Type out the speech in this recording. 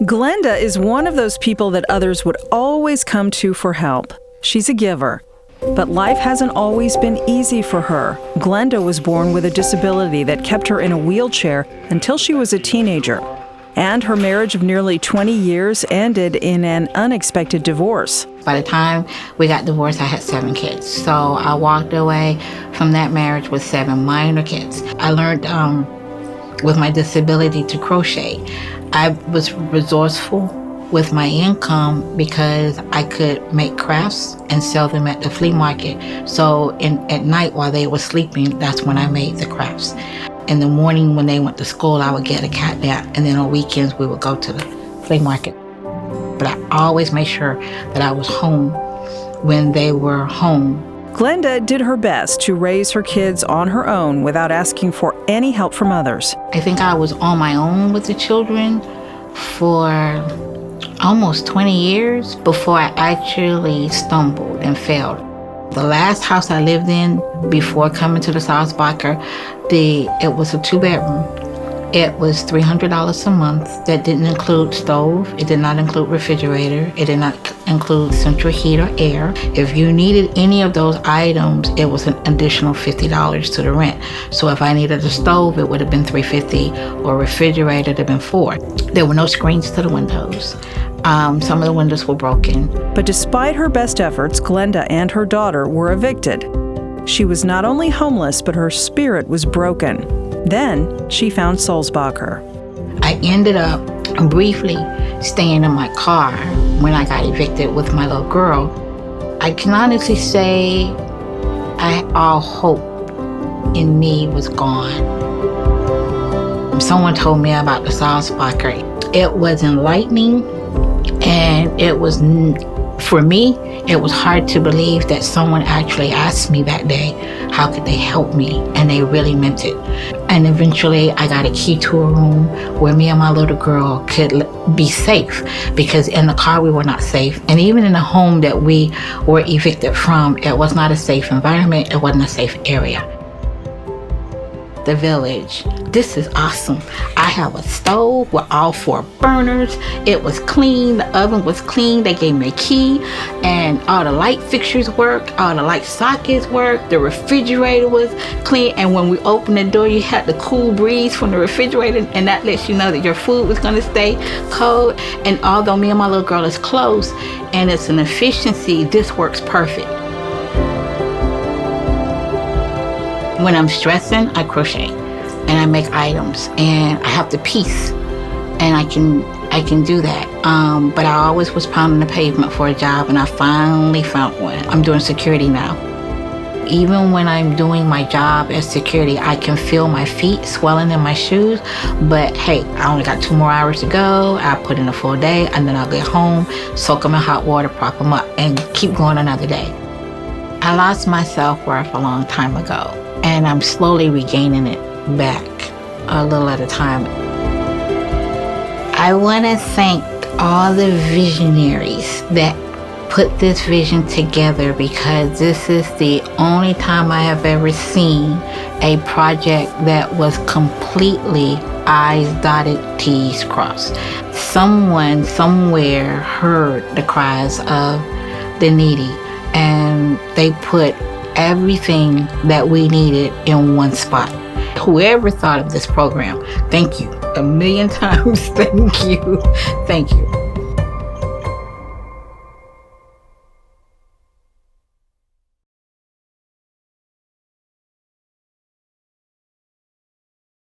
Glenda is one of those people that others would always come to for help. She's a giver. But life hasn't always been easy for her. Glenda was born with a disability that kept her in a wheelchair until she was a teenager. And her marriage of nearly 20 years ended in an unexpected divorce. By the time we got divorced, I had 7 kids. So I walked away from that marriage with 7 minor kids. I learned with my disability to crochet. I was resourceful with my income because I could make crafts and sell them at the flea market. So at night while they were sleeping, that's when I made the crafts. In the morning when they went to school, I would get a cat nap, and then on weekends we would go to the flea market. But I always made sure that I was home when they were home. Glenda did her best to raise her kids on her own without asking for any help from others. I think I was on my own with the children for almost 20 years before I actually stumbled and failed. The last house I lived in before coming to the Sulzbacher, it was a 2-bedroom. It was $300 a month. That didn't include stove. It did not include refrigerator. It did not include central heat or air. If you needed any of those items, it was an additional $50 to the rent. So if I needed a stove, it would have been $350, or refrigerator, it would have been $4. There were no screens to the windows. Some of the windows were broken. But despite her best efforts, Glenda and her daughter were evicted. She was not only homeless, but her spirit was broken. Then she found Sulzbacher. I ended up briefly staying in my car when I got evicted with my little girl. I can honestly say all hope in me was gone. Someone told me about the Sulzbacher. It was enlightening, and it was, for me, it was hard to believe that someone actually asked me that day, how could they help me? And they really meant it. And eventually I got a key to a room where me and my little girl could be safe, because in the car we were not safe. And even in the home that we were evicted from, it was not a safe environment. It wasn't a safe area. The village. This is awesome. I have a stove with all 4 burners. It was clean. The oven was clean. They gave me a key, and all the light fixtures worked. All the light sockets worked. The refrigerator was clean. And when we opened the door, you had the cool breeze from the refrigerator, and that lets you know that your food was going to stay cold. And although me and my little girl is close and it's an efficiency, this works perfect. When I'm stressing, I crochet and I make items, and I have the piece, and I can do that. But I always was pounding the pavement for a job, and I finally found one. I'm doing security now. Even when I'm doing my job as security, I can feel my feet swelling in my shoes. But hey, I only got 2 more hours to go. I put in a full day, and then I'll get home, soak them in hot water, prop them up, and keep going another day. I lost my self-worth a long time ago, and I'm slowly regaining it back a little at a time. I want to thank all the visionaries that put this vision together, because this is the only time I have ever seen a project that was completely I's dotted, T's crossed. Someone somewhere heard the cries of the needy, and they put everything that we needed in one spot. Whoever thought of this program, thank you. 1,000,000 times thank you. Thank you.